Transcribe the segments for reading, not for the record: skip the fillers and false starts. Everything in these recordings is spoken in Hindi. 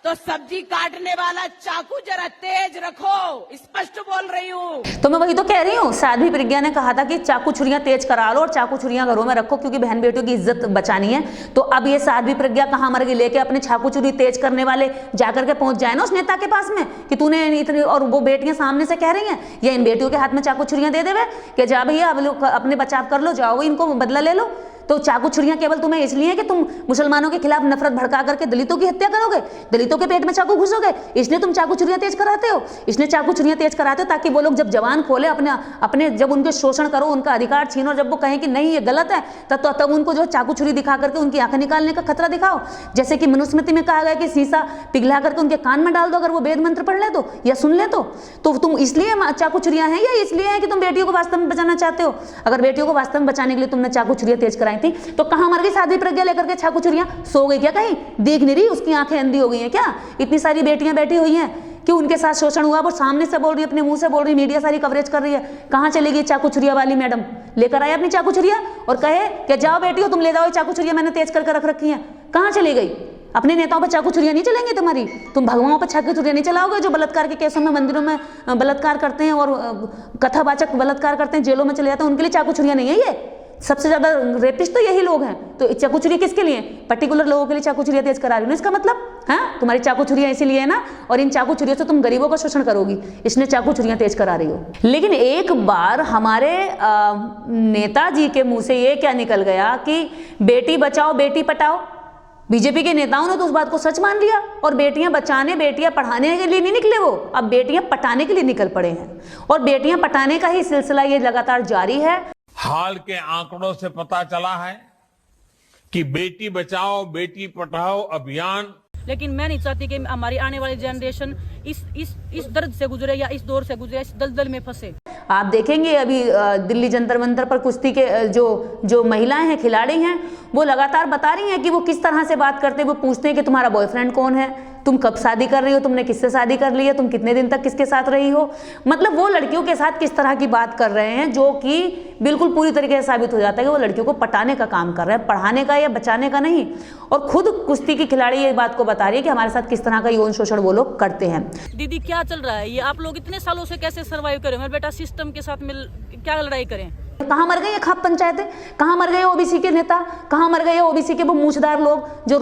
तो सब्जी काटने वाला चाकू जरा तेज रखो, स्पष्ट बोल रही हूँ। तो मैं वही तो कह रही हूँ, साध्वी प्रज्ञा ने कहा था कि चाकू छुरियां तेज करा लो और चाकू छुरियां घरों में रखो क्योंकि बहन बेटियों की इज्जत बचानी है। तो अब ये साध्वी प्रज्ञा कहाँ मर गई, लेके अपने चाकू छुरी तेज करने वाले जाकर के पहुंच जाए ना उस नेता के पास में कि तूने इतनी, और वो बेटियां सामने से कह रही हैं या इन बेटियों के हाथ में चाकू छुरियां दे देवे कि जा भैया अब लोग अपने बचाव कर लो, जाओ इनको बदला ले लो। तो चाकू छुरियां केवल तुम्हें इसलिए कि तुम मुसलमानों के खिलाफ नफरत भड़का करके दलितों की हत्या करोगे, दलितों के पेट में चाकू घुसोगे, इसलिए तुम चाकू छुरियां तेज कराते हो। इसलिए चाकू छुरियां तेज कराते हो ताकि वो लोग जब जवान खोले अपने जब उनके शोषण करो, उनका अधिकार छीनो, जब वो कहें कि नहीं ये गलत है तब उनको जो चाकू छुरी दिखा करके उनकी आंखें निकालने का खतरा दिखाओ। जैसे कि मनुस्मृति में कहा गया कि शीशा पिघला करके उनके कान में डाल दो अगर वो वेद मंत्र पढ़ ले तो या सुन ले तो तुम इसलिए चाकू छुरियां हैं या इसलिए है कि तुम बेटियों को वास्तव में बचाना चाहते हो। अगर बेटियों को वास्तव में बचाने के लिए तुमने चाकू छुरियां तेज कराई थी तो कहां मर गई साध्वी प्रज्ञा लेकर के चाकू छुरियां? सो गई क्या कहीं? देख नहीं रही उसकी आंखें अंधी हो गई हैं क्या? इतनी सारी बेटियां बैठी हुई हैं कि उनके साथ शोषण हुआ, वो सामने से बोल रही है, अपने मुंह से बोल रही, मीडिया सारी कवरेज कर रही है। कहां चलेगी चाकू छुरिया वाली मैडम? लेकर आए अपनी चाकू छुरिया और कहे कि जाओ बेटियों तुम ले जाओ चाकू छुरिया, मैंने तेज करके रख रखी है। कहां चली गई? अपने नेताओं पर चाकू छुरियां नहीं चलेंगे तुम्हारी, तुम भगवानों पर चाकू छुरियां नहीं चलाओगे जो बलात्कार के केसों में मंदिरों में बलात्कार करते हैं और कथावाचक बलात्कार करते हैं, जेलों में चले जाते हैं, उनके लिए चाकू छुरियां नहीं है। ये सबसे ज्यादा रेपिस्ट तो यही लोग हैं। तो चाकू छुरियां किसके लिए? पर्टिकुलर लोगों के लिए चाकू छुरियां तेज करा रही हो। इसका मतलब हाँ तुम्हारी चाकू छुरियां इसीलिए है ना, और इन चाकू छुरियों से तुम गरीबों का शोषण करोगी, इसलिए चाकू छुरियां तेज करा रही हो। लेकिन एक बार हमारे नेताजी के मुंह से ये क्या निकल गया कि बेटी बचाओ बेटी पटाओ। बीजेपी के नेताओं ने तो उस बात को सच मान लिया और बेटियां बचाने बेटियां पढ़ाने के लिए नहीं निकले, वो अब बेटियां पटाने के लिए निकल पड़े हैं और बेटियां पटाने का ही सिलसिला ये लगातार जारी है। हाल के आंकड़ों से पता चला है कि बेटी बचाओ बेटी पढ़ाओ अभियान, लेकिन मैं नहीं चाहती कि हमारी आने वाली जनरेशन इस दर्द से गुजरे या इस दौर से गुजरे, इस दलदल में फंसे। आप देखेंगे अभी दिल्ली जंतर मंतर पर कुश्ती के जो महिलाएं हैं, खिलाड़ी हैं, वो लगातार बता रही हैं कि वो किस तरह से बात करते हैं। वो पूछते हैं कि तुम्हारा बॉयफ्रेंड कौन है, तुम कब शादी कर रही हो, तुमने किससे शादी कर ली है, तुम कितने दिन तक किसके साथ रही हो। मतलब वो लड़कियों के साथ किस तरह की बात कर रहे हैं जो कि बिल्कुल पूरी तरीके से साबित हो जाता है कि वो लड़कियों को पटाने का काम कर रहे हैं, पढ़ाने का या बचाने का नहीं। और खुद कुश्ती की खिलाड़ी ये बात को बता रही है कि हमारे साथ किस तरह का यौन शोषण वो लोग करते हैं। दीदी क्या चल रहा है ये, आप लोग इतने सालों से कैसे सर्वाइव करें? मेरा बेटा सिस्टम के साथ मिल क्या लड़ाई करें? कहाँ मर गए ये खाप पंचायतें? कहाँ मर गए ओबीसी के नेता? कहाँ मर गए ओबीसी के वो मूछदार लोग जो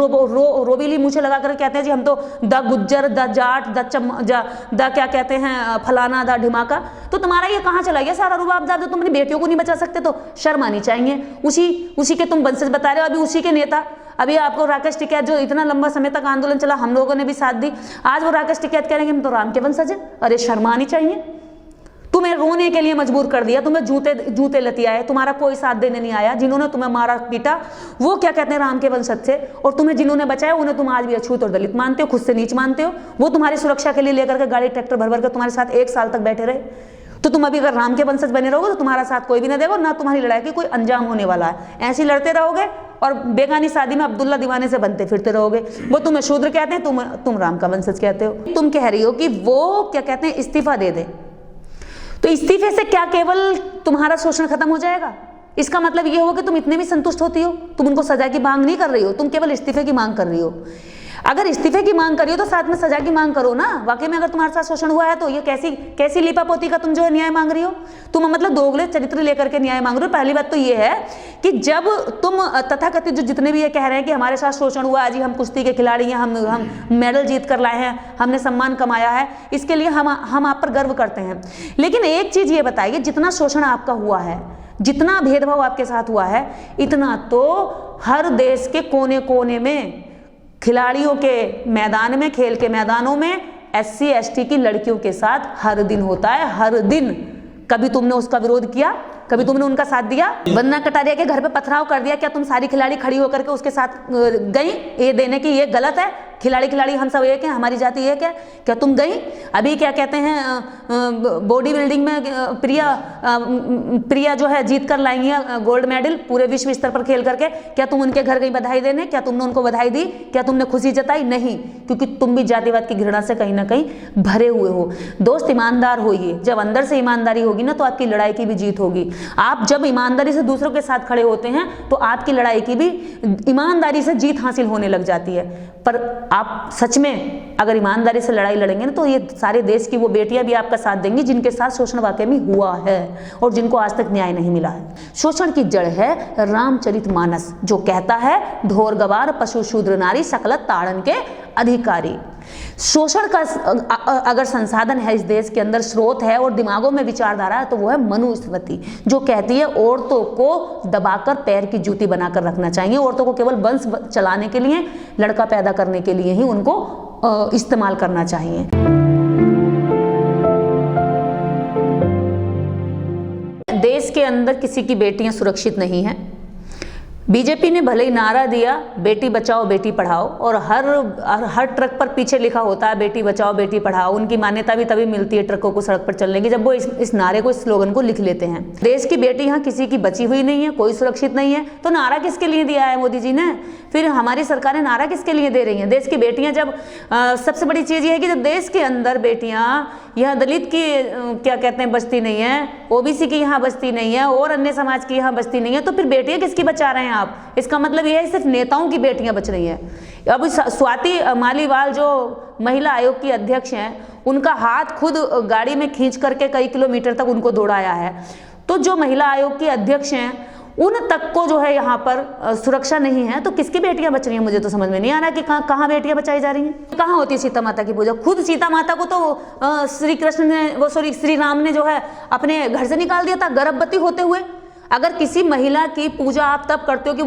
रोबीली मूछे लगा कर कहते हैं जी हम तो the Gujjar the Jat the क्या कहते हैं फलाना द ढिमाका। तो तुम्हारा ये कहाँ चला गया सारा रुबाबदार? जो तुम अपनी बेटियों को नहीं बचा सकते तो शर्म आनी चाहिए। उसी के तुम वंशज बता रहे हो, अभी उसी के नेता। अभी आपको राकेश टिकैत जो इतना लंबा समय तक आंदोलन चला, हम लोगों ने भी साथ दी, आज वो राकेश टिकैत कह रहे हैं कि हम तो राम के वंशज हैं। अरे शर्म आनी चाहिए। तुम्हें रोने के लिए मजबूर कर दिया, तुम्हें जूते लतियाए, तुम्हारा कोई साथ देने नहीं आया। जिन्होंने तुम्हें मारा पीटा वो क्या कहते हैं राम के वंशज थे, और तुम्हें जिन्होंने बचाया उन्हें तुम आज भी अछूत और दलित मानते हो, खुद से नीच मानते हो। वो तुम्हारी सुरक्षा के लिए लेकर के गाड़ी ट्रैक्टर भर भर कर तुम्हारे साथ 1 साल तक बैठे रहे। तो तुम अभी अगर राम के वंशज बने रहोगे तो तुम्हारा साथ कोई भी ना देगा, ना तुम्हारी लड़ाई की कोई अंजाम होने वाला है। ऐसे ही लड़ते रहोगे और बेगानी शादी में अब्दुल्ला दीवाने से बनते फिरते रहोगे। वो तुम्हें शूद्र कहते हैं, तुम राम का वंशज कहते हो। तुम कह रही हो कि वो क्या कहते हैं इस्तीफा दे दे, तो इस्तीफे से क्या केवल तुम्हारा शोषण खत्म हो जाएगा? इसका मतलब ये हो कि तुम इतने भी संतुष्ट होती हो, तुम उनको सजा की मांग नहीं कर रही हो, तुम केवल इस्तीफे की मांग कर रही हो। अगर इस्तीफे की मांग करियो तो साथ में सजा की मांग करो ना। वाकई में अगर तुम्हारे साथ शोषण हुआ है तो ये कैसी लीपापोती का तुम जो है न्याय मांग रही हो? तुम मतलब दोगले चरित्र लेकर के न्याय मांग रहे हो। पहली बात तो ये है कि जब तुम तथाकथित जो जितने भी ये कह रहे हैं कि हमारे साथ शोषण हुआ, आज ही हम कुश्ती के खिलाड़ी हैं, हम मेडल जीत कर लाए हैं, हमने सम्मान कमाया है, इसके लिए हम आप पर गर्व करते हैं। लेकिन एक चीज ये बताइए, जितना शोषण आपका हुआ है, जितना भेदभाव आपके साथ हुआ है, इतना तो हर देश के कोने कोने में खिलाड़ियों के मैदान में, खेल के मैदानों में SC ST की लड़कियों के साथ हर दिन होता है, हर दिन। कभी तुमने उसका विरोध किया? कभी तुमने उनका साथ दिया? वंदना कटारिया के घर पे पथराव कर दिया, क्या तुम सारी खिलाड़ी खड़ी होकर के उसके साथ गई ये देने की ये गलत है? खिलाड़ी हम सब एक हैं, हमारी जाति एक है, क्या तुम गई? अभी क्या कहते हैं बॉडी बिल्डिंग में प्रिया जो है जीत कर लाई है गोल्ड मेडल पूरे विश्व स्तर पर खेल करके, क्या तुम उनके घर गई बधाई देने? क्या तुमने उनको बधाई दी? क्या तुमने खुशी जताई? नहीं, क्योंकि तुम भी जातिवाद की घृणा से कहीं ना कहीं भरे हुए हो। दोस्त ईमानदार होइए, जब अंदर से ईमानदारी होगी ना तो आपकी लड़ाई की भी जीत होगी। आप जब ईमानदारी से दूसरों के साथ खड़े होते हैं तो आपकी लड़ाई की भी ईमानदारी से जीत हासिल होने लग जाती है। पर आप सच में अगर ईमानदारी से लड़ाई लड़ेंगे ना, तो ये सारे देश की वो बेटियां भी आपका साथ देंगी जिनके साथ शोषण वाकई में हुआ है और जिनको आज तक न्याय नहीं मिला है। शोषण की जड़ है रामचरितमानस, जो कहता है ढोर गवार पशु शूद्र नारी सकल ताड़न के अधिकारी। शोषण का अगर संसाधन है इस देश के अंदर, स्रोत है और दिमागों में विचारधारा है, तो वो है मनुस्मृति, जो कहती है औरतों को दबाकर पैर की जूती बनाकर रखना चाहिए। औरतों को केवल वंश चलाने के लिए, लड़का पैदा करने के लिए ही उनको इस्तेमाल करना चाहिए। देश के अंदर किसी की बेटियां सुरक्षित नहीं हैं। बीजेपी ने भले ही नारा दिया बेटी बचाओ बेटी पढ़ाओ, और हर ट्रक पर पीछे लिखा होता है बेटी बचाओ बेटी पढ़ाओ। उनकी मान्यता भी तभी मिलती है ट्रकों को सड़क पर चलने की, जब वो इस नारे को, इस स्लोगन को लिख लेते हैं। देश की बेटी यहाँ किसी की बची हुई नहीं है, कोई सुरक्षित नहीं है, तो नारा किसके लिए दिया है मोदी जी ने? फिर हमारी सरकारें नारा किसके लिए दे रही हैं? देश की बेटियां जब सबसे बड़ी चीज ये है कि जब देश के अंदर बेटियां, यहाँ दलित की क्या कहते हैं बस्ती नहीं है, ओबीसी की यहाँ बस्ती नहीं है और अन्य समाज की यहाँ बस्ती नहीं है, तो फिर बेटियां किसकी बचा रहे हैं आप? इसका मतलब ये है सिर्फ नेताओं की बेटियां बच रही हैं। अब स्वाति मालीवाल जो महिला आयोग की अध्यक्ष हैं, उनका हाथ खुद गाड़ी में खींच करके कई किलोमीटर तक उनको दौड़ाया है। तो जो महिला आयोग की अध्यक्ष हैं उन तक को जो है यहाँ पर सुरक्षा नहीं है, तो किसकी बेटियां बच रही हैं? मुझे तो समझ में नहीं आ रहा कि कहाँ बेटियां बचाई जा रही हैं। कहाँ होती है सीता माता की पूजा? खुद सीता माता को तो श्री राम ने जो है अपने घर से निकाल दिया था गर्भवती होते हुए। अगर किसी महिला की पूजा आप तब करते हो कि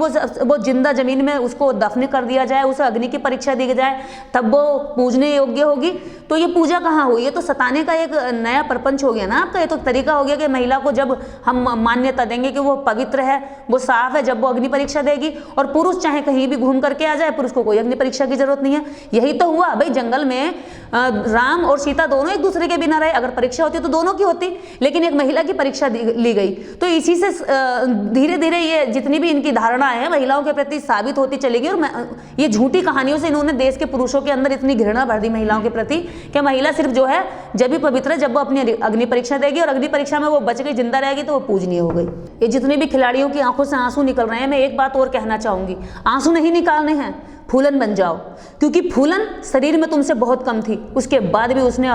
वो जिंदा जमीन में उसको दफन कर दिया जाए, उसे अग्नि की परीक्षा दी जाए, तब वो पूजने योग्य होगी, तो ये पूजा कहाँ हुई? ये तो सताने का एक नया प्रपंच हो गया ना आपका। ये तो तरीका हो गया कि महिला को जब हम मान्यता देंगे कि वो पवित्र है, वो साफ है, जब वो अग्नि परीक्षा देगी, और पुरुष चाहे कहीं भी घूम करके आ जाए, पुरुष को कोई अग्नि परीक्षा की जरूरत नहीं है। यही तो हुआ भाई, जंगल में राम और सीता दोनों एक दूसरे के बिना रहे। अगर परीक्षा होती तो दोनों की होती, लेकिन एक महिला की परीक्षा ली गई। तो इसी से धीरे धीरे ये जितनी भी इनकी धारणा है महिलाओं के प्रति साबित होती चलेगी, और ये झूठी कहानियों से इन्होंने देश के पुरुषों के अंदर इतनी घृणा भर दी महिलाओं के प्रति कि महिला सिर्फ जो है जब भी पवित्र है जब वो अपनी अग्नि परीक्षा देगी, और अग्नि परीक्षा में वो बच गई, जिंदा रहेगी, तो वो पूजनीय हो गई। ये जितने भी खिलाड़ियों की आंखों से आंसू निकल रहे हैं, मैं एक बात और कहना चाहूंगी, आंसू नहीं निकालने हैं, फूलन बन जाओ। क्योंकि फूलन शरीर में तुमसे बहुत कम थी, उसके बाद भी उसने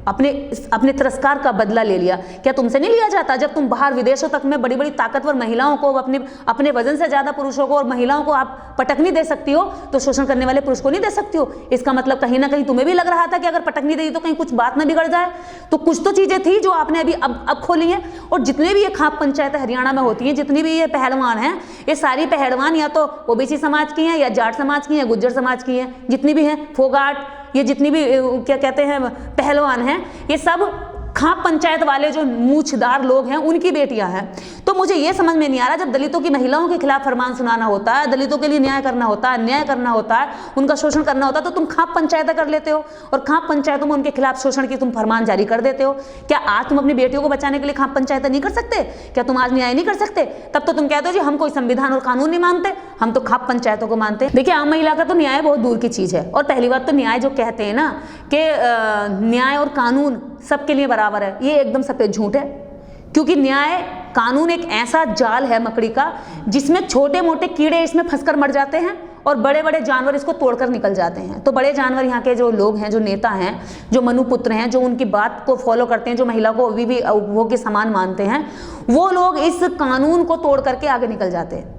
अपने तिरस्कार का बदला ले लिया। क्या तुमसे नहीं लिया जाता? जब तुम बाहर विदेशों तक में बड़ी बड़ी ताकतवर महिलाओं को, अपने वजन से ज्यादा पुरुषों को और महिलाओं को आप पटकनी दे सकती हो, तो शोषण करने वाले पुरुष को नहीं दे सकती हो। इसका मतलब कहीं ना कहीं तुम्हें भी लग रहा था कि अगर पटकनी दी तो कहीं कुछ बात ना बिगड़ जाए। तो कुछ तो चीजें थी जो आपने अभी अब खोली है। और जितने भी ये खाप पंचायतें हरियाणा में होती हैं, जितनी भी ये पहलवान हैं, ये सारी पहलवान या तो ओबीसी समाज की हैं, या जाट समाज की हैं, गुज्जर समाज की हैं, जितनी भी हैं, फोगाट, ये जितनी भी क्या कहते हैं पहलवान हैं, ये सब खाप पंचायत वाले जो मूछदार लोग हैं उनकी बेटियां हैं। तो मुझे ये समझ में नहीं आ रहा, जब दलितों की महिलाओं के खिलाफ फरमान सुनाना होता है, दलितों के लिए न्याय करना होता है, अन्याय करना होता है, उनका शोषण करना होता है, तो तुम खाप पंचायतें कर लेते हो और खाप पंचायतों में उनके खिलाफ शोषण की तुम फरमान जारी कर देते हो। क्या आज तुम अपनी बेटियों को बचाने के लिए खाप पंचायतें नहीं कर सकते? क्या तुम आज न्याय नहीं कर सकते? तब तो तुम कहते हो जी हम कोई संविधान और कानून नहीं मानते, हम तो खाप पंचायतों को मानते हैं। देखिए, आम महिला का तो न्याय बहुत दूर की चीज है। और पहली बात तो न्याय जो कहते हैं ना कि न्याय और कानून सबके लिए बराबर है, ये एकदम सफेद झूठ है। क्योंकि न्याय कानून एक ऐसा जाल है मकड़ी का, जिसमें छोटे मोटे कीड़े इसमें फंसकर मर जाते हैं और बड़े बड़े जानवर इसको तोड़कर निकल जाते हैं। तो बड़े जानवर यहाँ के जो लोग हैं, जो नेता हैं, जो मनुपुत्र हैं, जो उनकी बात को फॉलो करते हैं, जो महिला को अभी भी उपभोग के समान मानते हैं, वो लोग इस कानून को तोड़ करके आगे निकल जाते हैं।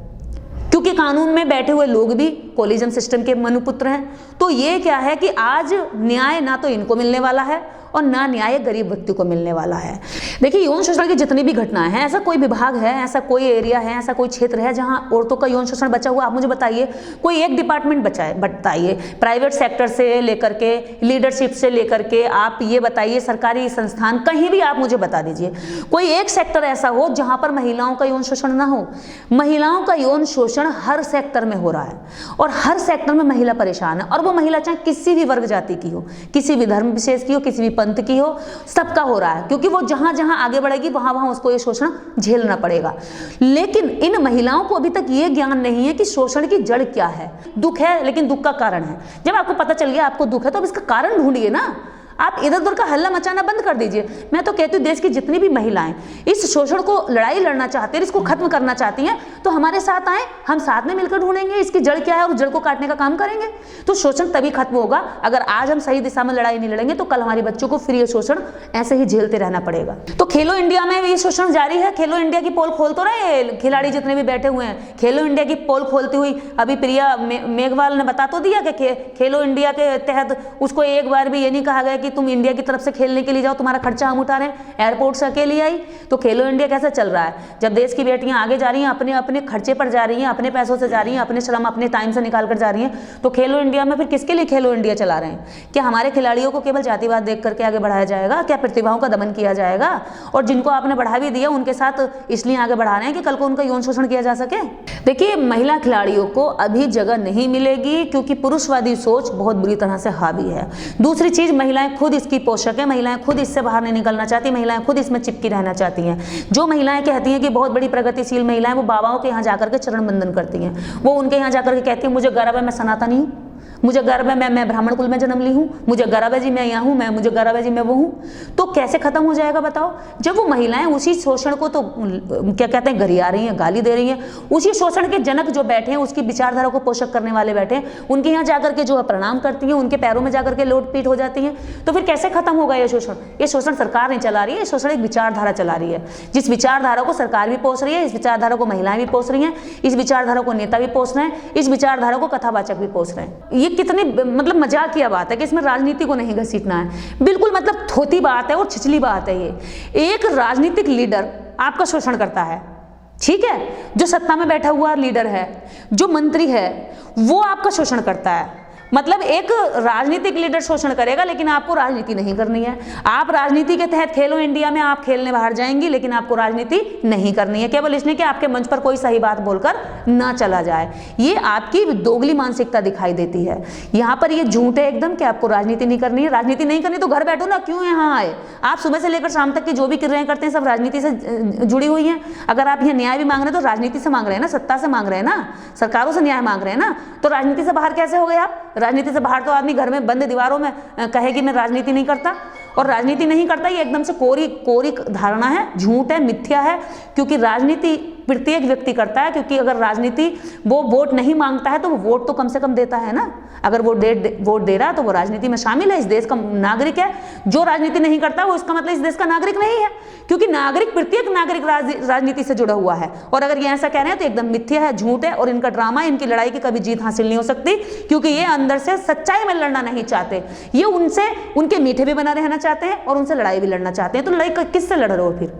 क्योंकि कानून में बैठे हुए लोग भी कोलिजन सिस्टम के मनुपुत्र हैं। तो ये क्या है कि आज न्याय ना तो इनको मिलने वाला है और ना न्याय गरीब व्यक्ति को मिलने वाला है। देखिए, यौन शोषण की जितनी भी घटनाएं हैं, ऐसा कोई विभाग है, ऐसा कोई एरिया है, ऐसा कोई क्षेत्र है जहां औरतों का यौन शोषण बचा हुआ? आप मुझे बताइए, कोई एक डिपार्टमेंट बताइए, प्राइवेट सेक्टर से लेकर के, लीडरशिप से लेकर के, आप ये बताइए सरकारी संस्थान, कहीं भी आप मुझे बता दीजिए कोई एक सेक्टर ऐसा हो जहां पर महिलाओं का यौन शोषण ना हो। महिलाओं का यौन शोषण हर सेक्टर में हो रहा है और हर सेक्टर में महिला परेशान है। और वो महिला चाहे किसी भी वर्ग जाति की हो, किसी भी धर्म विशेष की हो, किसी भी पंथ की हो, सबका हो रहा है। क्योंकि वो जहां जहां आगे बढ़ेगी वहां वहां उसको ये शोषण झेलना पड़ेगा। लेकिन इन महिलाओं को अभी तक ये ज्ञान नहीं है कि शोषण की जड़ क्या है। दुख है, लेकिन दुख का कारण है। जब आपको पता चल गया आपको दुख है, तो अब इसका कारण ढूंढिए ना। आप इधर उधर का हल्ला मचाना बंद कर दीजिए। मैं तो कहती हूँ देश की जितनी भी महिलाएं इस शोषण को लड़ाई लड़ना चाहती हैं, इसको खत्म करना चाहती हैं, तो हमारे साथ आए, हम साथ में मिलकर ढूंढेंगे इसकी जड़ क्या है और जड़ को काटने का काम करेंगे। तो शोषण तभी खत्म होगा अगर आज हम सही दिशा में लड़ाई नहीं लड़ेंगे, तो कल हमारे बच्चों को फिर ये शोषण ऐसे ही झेलते रहना पड़ेगा। तो खेलो इंडिया में ये शोषण जारी है। खेलो इंडिया की पोल खोल तो रहे खिलाड़ी जितने भी बैठे हुए हैं, खेलो इंडिया की पोल खोलती हुई अभी प्रिया मेघवाल ने बता तो दिया कि खेलो इंडिया के तहत उसको एक बार भी ये नहीं कहा गया कि तुम इंडिया की तरफ से खेलने के लिए जाओ, तुम्हारा खर्चा हम उठा रहे हैं। एयरपोर्ट से अकेली आई। तो खेलो इंडिया कैसे चल रहा है? जब देश की बेटियां आगे जा रही हैं, अपने अपने खर्चे पर जा रही हैं, अपने पैसों से जा रही हैं, अपने श्रम अपने टाइम से निकाल कर जा रही हैं, तो खेलो इंडिया में फिर किसके लिए खेलो इंडिया चला रहे हैं? क्या हमारे खिलाड़ियों को केवल जातिवाद देख करके आगे बढ़ाया जाएगा? क्या प्रतिभाओं का दमन किया जाएगा? और जिनको आपने बढ़ा भी दिया उनके साथ इसलिए आगे बढ़ा रहे हैं कि कल को उनका यौन शोषण किया जा सके? देखिए, महिला खिलाड़ियों को अभी जगह नहीं मिलेगी क्योंकि पुरुषवादी सोच बहुत बुरी तरह से हावी है। दूसरी चीज, महिलाएं खुद इसकी पोषक है, महिलाएं खुद इससे बाहर नहीं निकलना चाहती, महिलाएं खुद इसमें चिपकी रहना चाहती हैं। जो महिलाएं कहती हैं कि बहुत बड़ी प्रगतिशील महिलाएं, वो बाबाओं के यहाँ जाकर के चरण बंदन करती हैं, वो उनके यहाँ जाकर के कहती हैं मुझे गर्व है मैं सनातनी हूँ, मुझे गर्व है मैं ब्राह्मण कुल में जन्म ली हूँ, मुझे गर्व है जी मैं यहाँ हूँ, मुझे गर्व है जी मैं वो हूँ। तो कैसे खत्म हो जाएगा बताओ? जब वो महिलाएं उसी शोषण को तो क्या कहते हैं गरिया रही हैं, गाली दे रही हैं, उसी शोषण के जनक जो बैठे हैं, उसकी विचारधारा को पोषक करने वाले बैठे हैं, उनके यहाँ जाकर के जो है प्रणाम करती हैं, उनके पैरों में जाकर के लोट पीट हो जाती हैं, तो फिर कैसे खत्म होगा ये शोषण? ये शोषण सरकार नहीं चला रही है, ये शोषण एक विचारधारा चला रही है। जिस विचारधारा को सरकार भी पोष रही है, इस विचारधारा को महिलाएं भी पोष रही हैं, इस विचारधारा को नेता भी पोष रहे हैं, इस विचारधारा को कथावाचक भी पोष रहे हैं। ये कितनी मतलब मजाकिया बात है कि इसमें राजनीति को नहीं घसीटना है। बिल्कुल मतलब थोती बात है और छिछली बात है। ये एक राजनीतिक लीडर आपका शोषण करता है, ठीक है, जो सत्ता में बैठा हुआ लीडर है, जो मंत्री है, वो आपका शोषण करता है। मतलब एक राजनीतिक लीडर शोषण करेगा लेकिन आपको राजनीति नहीं करनी है। आप राजनीति के तहत खेलो इंडिया में आप खेलने बाहर जाएंगी लेकिन आपको राजनीति नहीं करनी है, केवल इसलिए कि आपके मंच पर कोई सही बात बोलकर ना चला जाए। ये आपकी दोगली मानसिकता दिखाई देती है। यहाँ पर ये झूठ है एकदम कि आपको राजनीति नहीं करनी है। राजनीति नहीं करनी तो घर बैठो ना, क्यों यहाँ आए? आप सुबह से लेकर शाम तक की जो भी क्रियाएं करते हैं सब राजनीति से जुड़ी हुई हैं। अगर आप यहाँ न्याय भी मांग रहे हैं तो राजनीति से मांग रहे हैं ना, सत्ता से मांग रहे हैं ना, सरकारों से न्याय मांग रहे हैं ना, तो राजनीति से बाहर कैसे हो गए आप? राजनीति से बाहर तो आदमी घर में बंद दीवारों में कहे कि मैं राजनीति नहीं करता, और राजनीति नहीं करता ये एकदम से कोरी धारणा है, झूठ है, मिथ्या है। क्योंकि राजनीति प्रत्येक व्यक्ति करता है, क्योंकि अगर राजनीति वो वोट नहीं मांगता है तो वो वोट तो कम से कम देता है ना। अगर वो वोट दे रहा है तो वो राजनीति में शामिल है, इस देश का नागरिक है। जो राजनीति नहीं करता वो इसका मतलब इस देश का नागरिक नहीं है, क्योंकि प्रत्येक नागरिक राजनीति से जुड़ा हुआ है। और अगर ये ऐसा कह रहे हैं तो एकदम मिथ्या है, झूठ है, और इनका ड्रामा, इनकी लड़ाई की कभी जीत हासिल नहीं हो सकती, क्योंकि ये अंदर से सच्चाई में लड़ना नहीं चाहते। ये उनसे उनके मीठे भी बना रहना चाहते हैं और उनसे लड़ाई भी लड़ना चाहते हैं। तो लड़ाई किससे लड़ रहे हो फिर?